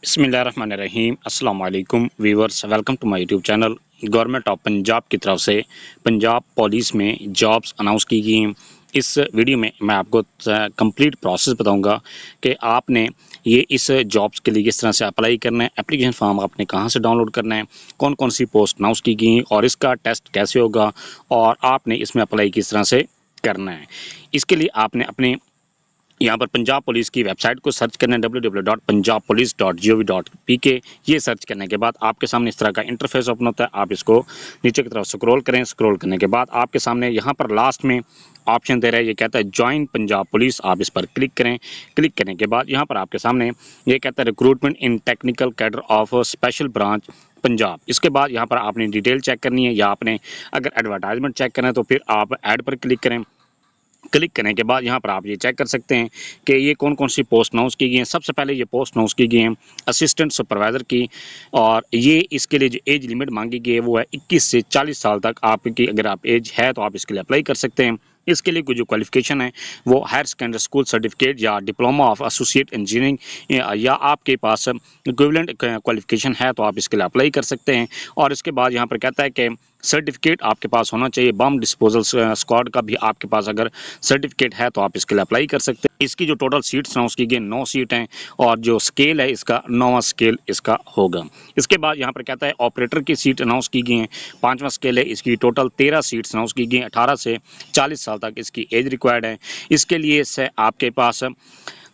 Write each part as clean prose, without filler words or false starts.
बिस्मिल्लाहिर्रहमानिर्रहीम अस्सलाम वालेकुम viewers, welcome to my YouTube channel. Government of Punjab की तरफ से पंजाब पुलिस में जॉब्स अनाउंस की गई हैं। इस वीडियो में मैं आपको कंप्लीट प्रोसेस बताऊंगा कि आपने ये इस जॉब्स के लिए किस तरह से अप्लाई करना है, एप्लीकेशन फॉर्म आपने कहां से डाउनलोड करना है, कौन कौन सी पोस्ट अनाउंस की गई हैं और इसका टेस्ट कैसे होगा और आपने इसमें अप्लाई किस तरह से करना है। इसके लिए आपने अपने यहाँ पर पंजाब पुलिस की वेबसाइट को सर्च करना है www.punjabpolice.gov.pk। ये सर्च करने के बाद आपके सामने इस तरह का इंटरफेस ओपन होता है। आप इसको नीचे की तरफ स्क्रॉल करें। स्क्रॉल करने के बाद आपके सामने यहाँ पर लास्ट में ऑप्शन दे रहा है, ये कहता है ज्वाइन पंजाब पुलिस। आप इस पर क्लिक करें। क्लिक करने के बाद यहाँ पर आपके सामने ये कहता है recruitment in technical cadre of special branch Punjab. इसके बाद यहाँ पर आपने डिटेल चेक करनी है या आपने अगर एडवर्टाइजमेंट चेक करना है तो फिर आप ऐड पर क्लिक करें। क्लिक करने के बाद यहाँ पर आप ये चेक कर सकते हैं कि ये कौन कौन सी पोस्ट अनाउंस की गई हैं। सबसे पहले ये पोस्ट अनाउंस की गई हैं असिस्टेंट सुपरवाइज़र की, और ये इसके लिए जो एज लिमिट मांगी गई है वो है 21 से 40 साल तक आपकी अगर आप एज है तो आप इसके लिए अप्लाई कर सकते हैं। इसके लिए जो क्वालिफिकेशन है वो हायर सेकेंडरी स्कूल सर्टिफिकेट या डिप्लोमा ऑफ एसोसिएट इंजीनियरिंग या आपके पास इक्विवेलेंट क्वालिफिकेशन है तो आप इसके लिए अप्लाई कर सकते हैं। और इसके बाद यहाँ पर कहता है कि सर्टिफिकेट आपके पास होना चाहिए बम डिस्पोजल स्क्वाड का भी आपके पास अगर सर्टिफिकेट है तो आप इसके लिए अप्लाई कर सकते हैं। इसकी जो टोटल सीट्स अनाउंस की गई 9 सीट हैं और जो स्केल है इसका 9वां स्केल इसका होगा। इसके बाद यहाँ पर कहता है ऑपरेटर की सीट अनाउंस की गई है 5वां स्केल है। इसकी टोटल 13 सीट्स अनाउंस की गई हैं। 18 से 40 साल तक इसकी एज रिक्वायर्ड है। इसके लिए से आपके पास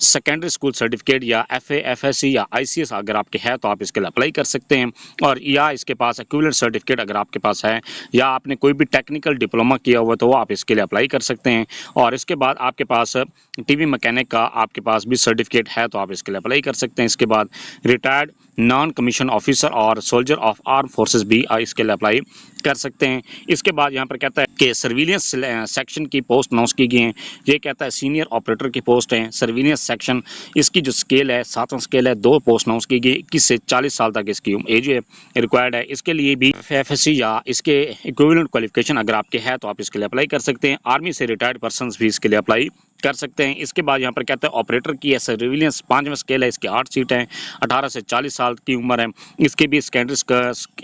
सेकेंडरी स्कूल सर्टिफिकेट या एफए, एफएससी या आईसीएस अगर आपके है तो आप इसके लिए अप्लाई कर सकते हैं। और या इसके पास इक्विवेलेंट सर्टिफिकेट अगर आपके पास है या आपने कोई भी टेक्निकल डिप्लोमा किया हुआ तो वो आप इसके लिए अप्लाई कर सकते हैं। और इसके बाद आपके पास टीवी मैकेनिक का आपके पास भी सर्टिफिकेट है तो आप इसके लिए अप्लाई कर सकते हैं। इसके बाद रिटायर्ड नॉन कमीशन ऑफिसर और सोल्जर ऑफ आर्म फोर्सेस भी इसके लिए अप्लाई कर सकते हैं। इसके बाद यहाँ पर कहता है कि सर्विलियंस सेक्शन की पोस्ट अनाउंस की गई हैं। ये कहता है सीनियर ऑपरेटर की पोस्ट है सर्विलियंस सेक्शन। इसकी जो स्केल है 7वां स्केल है। 2 पोस्ट अनाउंस की गई 21 से 40 साल तक इसकी एज है रिक्वायर्ड है। इसके लिए भी एफएससी या इसके इक्विवेलेंट क्वालिफिकेशन अगर आपके है तो आप इसके लिए अप्लाई कर सकते हैं। आर्मी से रिटायर्ड पर्सन भी इसके लिए अप्लाई कर सकते हैं। इसके बाद यहाँ पर कहता है ऑपरेटर की सर्विलियंस 5वां स्केल है। इसके 8 सीट हैं। 18 से 40 साल की उम्र है। इसके भी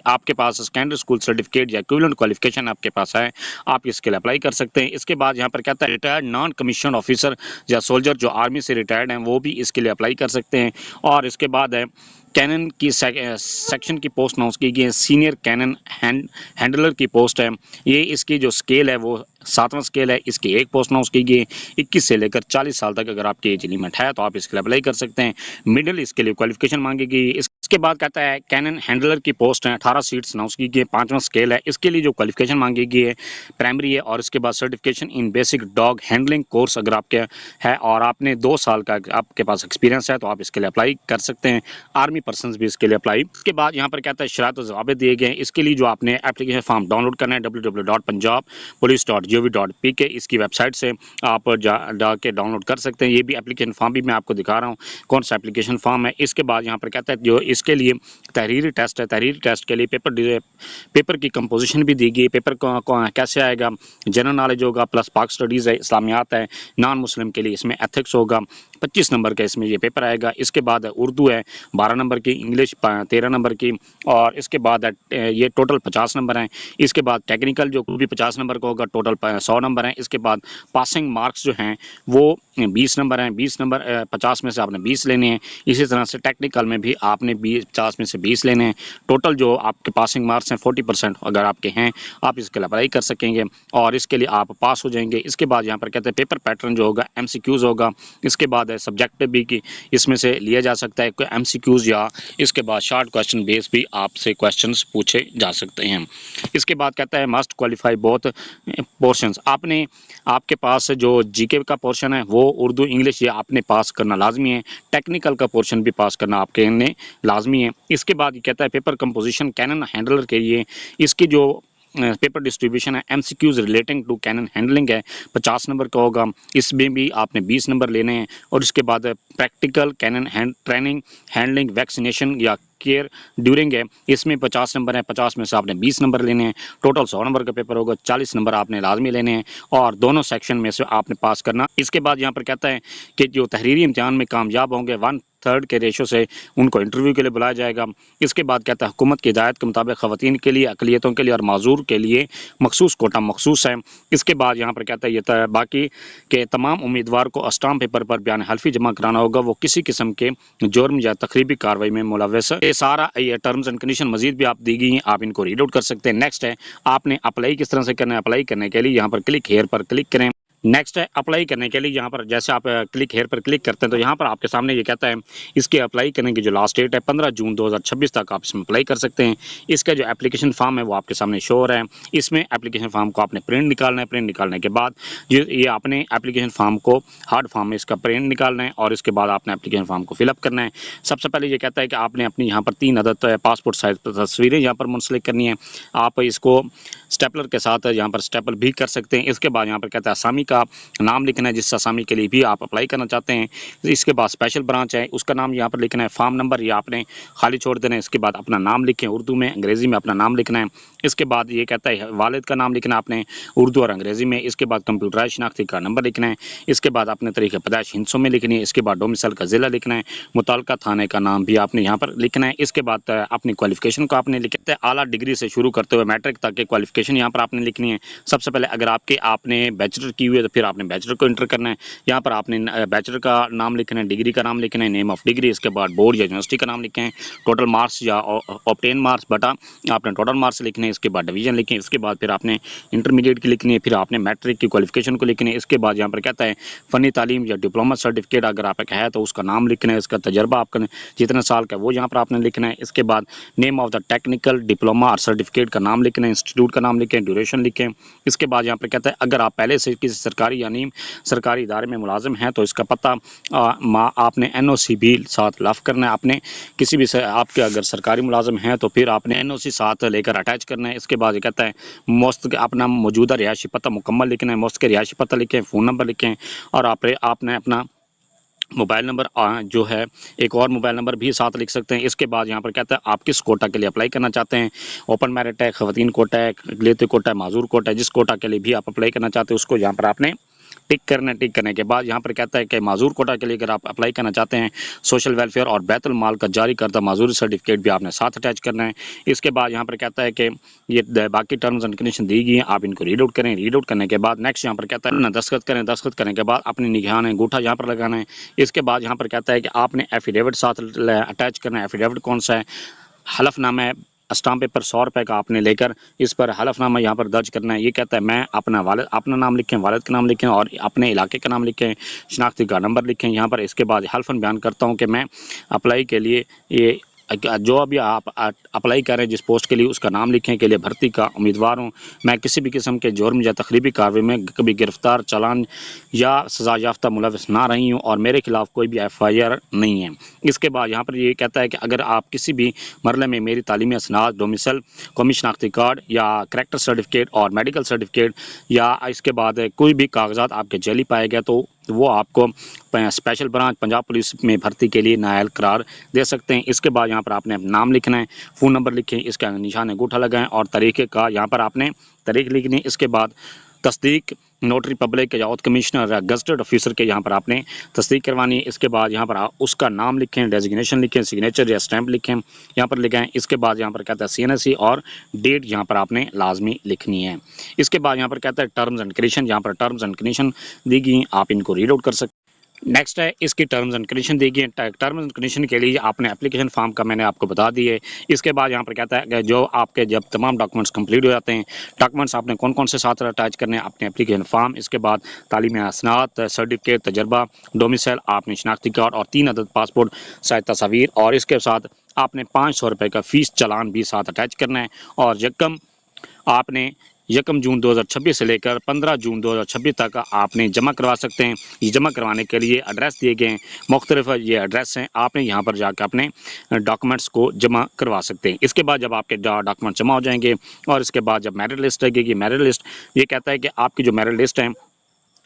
आपके पास सेकेंडरी स्कूल सर्टिफिकेट या इक्विवेलेंट क्वालिफिकेशन आपके पास है आप इसके लिए अप्लाई कर सकते हैं। इसके बाद यहाँ पर कहता है रिटायर्ड नॉन कमीशन ऑफिसर या सोल्जर जो आर्मी से रिटायर्ड हैं वो भी इसके लिए अप्लाई कर सकते हैं। और इसके बाद है कैनन की सेक्शन की पोस्ट अनाउंस की गई है। सीनियर कैनन हैंडलर की पोस्ट है। ये इसकी जो स्केल है वो 7वां स्केल है। इसकी 1 पोस्ट अनाउंस की गई 21 से लेकर 40 साल तक अगर आपकी एज लिमिट है तो आप इसके लिए अप्लाई कर सकते हैं। मिडिल इसके लिए क्वालिफिकेशन मांगी गई। इसके बाद कहता है कैनन हैंडलर की पोस्ट है। 18 सीट्स अनाउंस की गई 5वां स्केल है। इसके लिए जो क्वालिफिकेशन मांगी गई है प्राइमरी है। और इसके बाद सर्टिफिकेशन इन बेसिक डॉग हैंडलिंग कोर्स अगर आपके है और आपने 2 साल का आपके पास एक्सपीरियंस है तो आप इसके लिए अप्लाई कर सकते हैं। आर्मी पर्सन भी इसके लिए अप्लाई। इसके बाद यहाँ पर कहता है शरात और ज़वाबित दिए गए हैं। इसके लिए जो आपने एप्लीकेशन फॉर्म डाउनलोड करना है www.punjabpolice.gov.pk इसकी वेबसाइट से आप जाके डाउनलोड कर सकते हैं। ये भी एप्लीकेशन फॉर्म भी मैं आपको दिखा रहा हूँ कौन सा एप्लीकेशन फॉर्म है। इसके बाद यहाँ पर कहता है जो इसके लिए तहरीरी टेस्ट है। तहरीरी टेस्ट के लिए पेपर की कंपोजिशन भी दी गई। पेपर कैसे आएगा, जनरल नॉलेज होगा प्लस पाक स्टडीज़ है, इस्लामियात है, नॉन मुस्लिम के लिए इसमें एथिक्स होगा। 25 नंबर का इसमें ये पेपर आएगा। इसके बाद है उर्दू है 12 नंबर की, इंग्लिश 13 नंबर की, और इसके बाद ये टोटल 50 नंबर हैं। इसके बाद टेक्निकल जो भी 50 नंबर का होगा टोटल 100 नंबर हैं। इसके बाद पासिंग मार्क्स जो हैं वो 20 नंबर हैं। 20 नंबर 50 में से आपने 20 लेने हैं। इसी तरह से टेक्निकल में भी आपने 50 में से 20 लेने हैं। टोटल जो आपके पासिंग मार्क्स हैं 40% अगर आपके हैं आप इसके लिए अप्लाई कर सकेंगे और इसके लिए आप पास हो जाएंगे। इसके बाद यहाँ पर कहते हैं पेपर पैटर्न जो होगा MCQs होगा। इसके बाद है सब्जेक्ट भी कि इसमें से लिया जा सकता है कोई MCQs या इसके बाद शॉर्ट क्वेश्चन बेस भी आपसे क्वेश्चंस पूछे जा सकते हैं। इसके बाद कहता है मस्ट क्वालिफाई बोथ पोर्शंस। आपके पास जो जीके का पोर्शन है वो उर्दू इंग्लिश ये आपने पास करना लाजमी है। टेक्निकल का पोर्शन भी पास करना आपके ने लाजमी है। इसके बाद ये कहता है पेपर कंपोजिशन कैनन हैंडलर के लिए इसकी जो पेपर डिस्ट्रीब्यूशन है MCQs relating to cannon handling है 50 नंबर का होगा। इसमें भी आपने 20 नंबर लेने हैं। और इसके बाद practical cannon training handling vaccination या केयर ड्यूरिंग है, इसमें 50 नंबर हैं, 50 में से आपने 20 नंबर लेने हैं, टोटल 100 नंबर का पेपर होगा, 40 नंबर आपने लाजमी लेने हैं और दोनों सेक्शन में से आपने पास करना। इसके बाद यहाँ पर कहता है कि जो तहरीरी इम्तिहान में कामयाब होंगे 1/3 के रेशो से उनको इंटरव्यू के लिए बुलाया जाएगा। इसके बाद कहता है हुकूमत की हिदायत के मुताबिक ख़वातीन के लिए, अक़लियतों के लिए और माज़ूर के लिए मखसूस कोटा मखसूस है। इसके बाद यहाँ पर कहता है ये बाकी के तमाम उम्मीदवार को स्टाम्प पेपर पर बयान हल्फी जमा कराना होगा, वो किसी किस्म के जुर्म या तकरीबी कार्रवाई में मुलव्वस है। ये सारा ये टर्म्स एंड कंडीशन मजीद भी आप दी गई हैं, आप इनको रीड आउट कर सकते हैं। नेक्स्ट है आपने अप्लाई किस तरह से करना है। अप्लाई करने के लिए यहाँ पर क्लिक हेयर पर क्लिक करें। नेक्स्ट है अप्लाई करने के लिए यहाँ पर जैसे आप क्लिक हेयर पर क्लिक करते हैं तो यहाँ पर आपके सामने ये कहता है इसके अप्लाई करने की जो लास्ट डेट है 15 जून 2026 तक आप इसमें अप्लाई कर सकते हैं। इसका जो एप्लीकेशन फॉर्म है वो आपके सामने शो हो रहा है। इसमें एप्लीकेशन फॉर्म को आपने प्रिंट निकालना है। प्रिंट निकालने के बाद ये आपने एप्लीकेशन फॉर्म को हार्ड फॉर्म में इसका प्रिंट निकालना है और इसके बाद आपने एप्लीकेशन फॉर्म को फिलअप करना है। सबसे पहले ये कहता है कि आपने अपनी यहाँ पर 3 अदद पासपोर्ट साइज तस्वीरें यहाँ पर मुंसलिक करनी है। आप इसको स्टेपलर के साथ यहाँ पर स्टेपल भी कर सकते हैं। इसके बाद यहाँ पर कहता है असामी का नाम लिखना है जिस असामी के लिए भी आप अप्लाई करना चाहते हैं। इसके बाद स्पेशल ब्रांच है उसका नाम यहाँ पर लिखना है। फॉर्म नंबर ये आपने खाली छोड़ देना है। इसके बाद अपना नाम लिखें, उर्दू में अंग्रेज़ी में अपना नाम लिखना है। इसके बाद ये कहता है वालिद का नाम लिखना है आपने उर्दू और अंग्रेज़ी में। इसके बाद कंप्यूटराइज शनाख्ती कार्ड नंबर लिखना है। इसके बाद अपने तरीके पैदाइश हिंसों में लिखनी है। इसके बाद डोमिसाइल का ज़िला लिखना है। मुताल्लिका थाने का नाम भी आपने यहाँ पर लिखना है। इसके बाद अपनी क्वालिफिकेशन को आपने लिखते हैं आला डिग्री से शुरू करते हुए मैट्रिक तक की क्वालिफिकेशन यहाँ पर आपने लिखनी है। सबसे पहले अगर आपने बैचलर की हुई है तो फिर आपने बैचलर को इंटर करना है। यहाँ पर आपने बैचलर का नाम लिखना है, डिग्री का नाम लिखना है, नेम ऑफ डिग्री, इसके बाद बोर्ड या यूनिवर्सिटी का नाम लिखें है, टोटल मार्क्स या ऑब्टेन मार्क्स बटा आपने टोटल मार्क्स लिखने हैं। इसके बाद डिवीजन लिखें। इसके बाद फिर आपने इंटरमीडिएट की लिखनी है, फिर आपने मैट्रिक की क्वालिफिकेशन को लिखनी है। इसके बाद यहाँ पर कहता है फ़नी तालीम या डिप्लोमा सर्टिफिकेट अगर आपका है तो उसका नाम लिखना है। इसका तजर्बा आपका जितने साल का वो यहाँ पर आपने लिखना है। इसके बाद name of the technical diploma और सर्टिफिकेट का नाम लिखना है, इंस्टीट्यूट का नाम लिखें, ड्यूरेशन लिखें। इसके बाद यहाँ पर कहता है अगर आप पहले से किसी सरकारी या नीम सरकारी इदारे में मुलाजिम हैं तो इसका पता आपने NOC भी साथ लाफ करना है। आपने किसी भी आपके अगर सरकारी मुलाजिम हैं तो फिर आपने NOC साथ लेकर अटैच करना है। इसके बाद ये कहता है मोस्त अपना मौजूदा रिहायशी पता मुकम्मल लिखना है। मोस्त के रिहायशी पता लिखें, फ़ोन नंबर लिखें और आपने अपना मोबाइल नंबर जो है एक और मोबाइल नंबर भी साथ लिख सकते हैं। इसके बाद यहाँ पर कहता है आप किस कोटा के लिए अप्लाई करना चाहते हैं। ओपन मेरिट है, ख़वातीन कोटा है, अक़लियती कोटा है, माज़ूर कोटा है। जिस कोटा के लिए भी आप अप्लाई करना चाहते हैं उसको यहाँ पर आपने टिक करना है। टिक करने के बाद यहाँ पर कहता है कि माज़ूर कोटा के लिए अगर आप अप्लाई करना चाहते हैं सोशल वेलफेयर और बैतुल माल का जारी करदा माज़ूरी सर्टिफिकेट भी आपने साथ अटैच करना है। इसके बाद यहाँ पर कहता है कि ये बाकी टर्म्स एंड कंडीशन दी गई हैं, आप इनको रीड आउट करें। रीड आउट करने के बाद नेक्स्ट यहाँ पर कहता है ना दस्तखत करें। दस्तखत करने के बाद अपनी निगरानी अंगूठा यहाँ पर लगाना है। इसके बाद यहाँ पर कहता है कि आपने एफिडेविट साथ अटैच करना है। एफिडेविट कौन सा है? हलफनामा है। स्टाम्प पेपर 100 रुपये का आपने लेकर इस पर हलफनामा यहाँ पर दर्ज करना है। ये कहता है मैं अपना नाम लिखें, वालिद का नाम लिखें और अपने इलाके का नाम लिखें, शनाख्ती कार्ड नंबर लिखें यहाँ पर। इसके बाद हल्फन बयान करता हूँ कि मैं अप्लाई के लिए ये जो अभी आप अप्लाई कर रहे हैं जिस पोस्ट के लिए उसका नाम लिखें के लिए भर्ती का उम्मीदवार हूँ। मैं किसी भी किस्म के जुर्म या तकरीबी कार्रवाई में कभी गिरफ्तार, चालान या सज़ा याफ्ता मुलविस ना रही हूँ और मेरे खिलाफ कोई भी FIR नहीं है। इसके बाद यहाँ पर ये कहता है कि अगर आप किसी भी मरले में मेरी तालीमी असनाद, डोमिसाइल, कौमी शनाख्ती कार्ड या करैक्टर सर्टिफिकेट और मेडिकल सर्टिफिकेट या इसके बाद कोई भी कागजात आपके जैली पाए गए तो वो आपको स्पेशल ब्रांच पंजाब पुलिस में भर्ती के लिए नाअहल करार दे सकते हैं। इसके बाद यहाँ पर आपने नाम लिखना है, फ़ोन नंबर लिखें, इसका निशान अंगूठा लगाएं और तरीके का यहाँ पर आपने तारीख लिखनी है। इसके बाद तस्दीक नोटरी पब्लिक या आउट कमिश्नर या गजटेड ऑफिसर के यहाँ पर आपने तस्दीक करवानी है। इसके बाद यहाँ पर उसका नाम लिखें, डेजिग्नेशन लिखें, सिग्नेचर या स्टैंप लिखें यहाँ पर लिखें। इसके बाद यहाँ पर कहता है CNSE और डेट यहाँ पर आपने लाजमी लिखनी है। इसके बाद यहाँ पर कहता है टर्म्स एंड कंडीशन, यहाँ पर टर्म्स एंड कंडीशन दी गई, आप इनको रीड आउट कर सकते हैं। नेक्स्ट है इसकी टर्म्स एंड कंडीशन दी गई। टर्म्स एंड कंडीशन के लिए आपने एप्लीकेशन फॉर्म का मैंने आपको बता दिए। इसके बाद यहाँ पर कहता है कि जो आपके जब तमाम डॉक्यूमेंट्स कंप्लीट हो जाते हैं, डॉक्यूमेंट्स आपने कौन कौन से साथ अटैच करने हैं, अपने एप्लीकेशन फॉर्म, इसके बाद तालीमी असनाद, सर्टिफिकेट, तजर्बा, डोमिसाइल, आपने शनाख्ती कार्ड और 3 अदद पासपोर्ट साइज तस्वीर और इसके साथ आपने 500 रुपये का फ़ीस चालान भी साथ अटैच करना है। और यकम आपने 1 जून 2026 से लेकर 15 जून 2026 तक आपने जमा करवा सकते हैं। ये जमा करवाने के लिए एड्रेस दिए गए हैं, मुख्तलिफ ये एड्रेस हैं, आपने यहाँ पर जाकर अपने डॉक्यूमेंट्स को जमा करवा सकते हैं। इसके बाद जब आपके डॉक्यूमेंट जमा हो जाएंगे और इसके बाद जब मेरिट लिस्ट लगेगी, मेरिट लिस्ट ये कहता है कि आपकी जो मेरिट लिस्ट है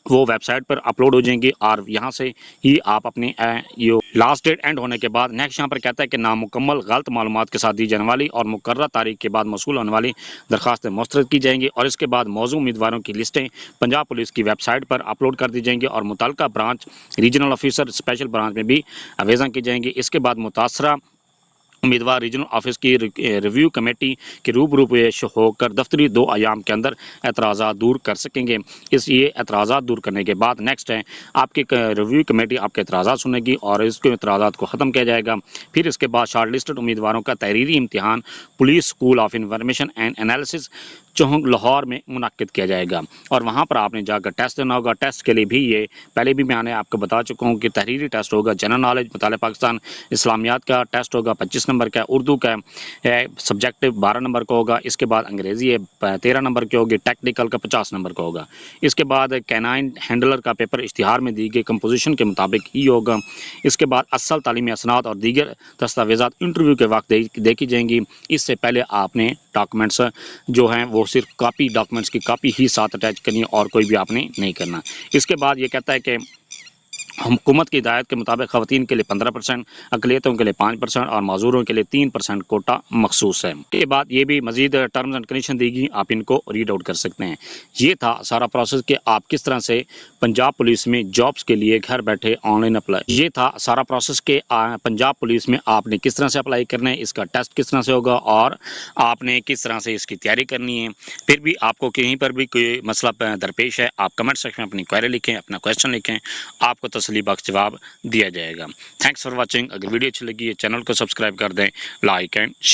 वो वेबसाइट पर अपलोड हो जाएंगी और यहाँ से ही आप अपने ये लास्ट डेट एंड होने के बाद नेक्स्ट यहाँ पर कहता है कि नामुकम्मल गलत मालूमात के साथ दी जाने वाली और मुकर्रर तारीख के बाद मौसूल होने वाली दरखास्तें मुस्तरद की जाएंगी और इसके बाद मौजूद उम्मीदवारों की लिस्टें पंजाब पुलिस की वेबसाइट पर अपलोड कर दी जाएंगी और मुतल्लिका branch regional officer special branch में भी आवेदन की जाएंगी। इसके बाद मुतासरा उम्मीदवार रीजनल ऑफिस की रिव्यू कमेटी के रूबरू पेश होकर दफ्तरी 2 अयाम के अंदर एतराज़ात दूर कर सकेंगे। ये एतराज़ात दूर करने के बाद नेक्स्ट है आपकी रिव्यू कमेटी आपके एतराज़ात सुनेगी और इसके एतराज़ात को ख़त्म किया जाएगा। फिर इसके बाद शार्ट लिस्टेड उम्मीदवारों का तहरीरी इम्तिहान police school of information and analysis Chohang Lahore में मुनक्किद किया जाएगा और वहाँ पर आपने जाकर टेस्ट देना होगा। टेस्ट के लिए भी ये पहले भी मैंने आपको बता चुका हूँ कि तहरीरी टेस्ट होगा, जनरल नॉलेज मुताले पाकिस्तान इस्लामियात का टेस्ट होगा 25 नंबर का, उर्दू का सब्जेक्टिव 12 नंबर का होगा, इसके बाद अंग्रेज़ी है 13 नंबर की होगी, टेक्निकल का 50 नंबर का होगा। इसके बाद कैनाइन हैंडलर का पेपर इश्तिहार में दी गई कंपोजिशन के मुताबिक ही होगा। इसके बाद असल तालीमी असनाद और दीगर दस्तावेज़ात इंटरव्यू के वक्त देखी जाएंगी। इससे पहले आपने डॉक्यूमेंट्स जो हैं वो सिर्फ कॉपी डॉक्यूमेंट्स की कॉपी ही साथ अटैच करनी है और कोई भी आपने नहीं करना। इसके बाद ये कहता है कि हुकूमत की हिदायत के मुताबिक ख़वातीन के लिए 15%, अक़लियतों के लिए 5% और माजूरों के लिए 3% कोटा मखसूस है। इसके बाद ये भी मज़ीद टर्म्स एंड कंडीशन दी गई, आप इनको रीड आउट कर सकते हैं। ये था सारा प्रोसेस कि आप किस तरह से पंजाब पुलिस में जॉब्स के लिए घर बैठे ऑनलाइन अप्लाई, ये था सारा प्रोसेस कि पंजाब पुलिस में आपने किस तरह से अप्लाई करना है, इसका टेस्ट किस तरह से होगा और आपने किस तरह से इसकी तैयारी करनी है। फिर भी आपको कहीं पर भी कोई मसला दरपेश है, आप कमेंट सेक्शन में अपनी क्वेरी लिखें, अपना क्वेश्चन लिखें, आपको तसल्ली बख्श जवाब दिया जाएगा। Thanks for watching. अगर वीडियो अच्छी लगी है चैनल को सब्सक्राइब कर दें, लाइक एंड शेयर।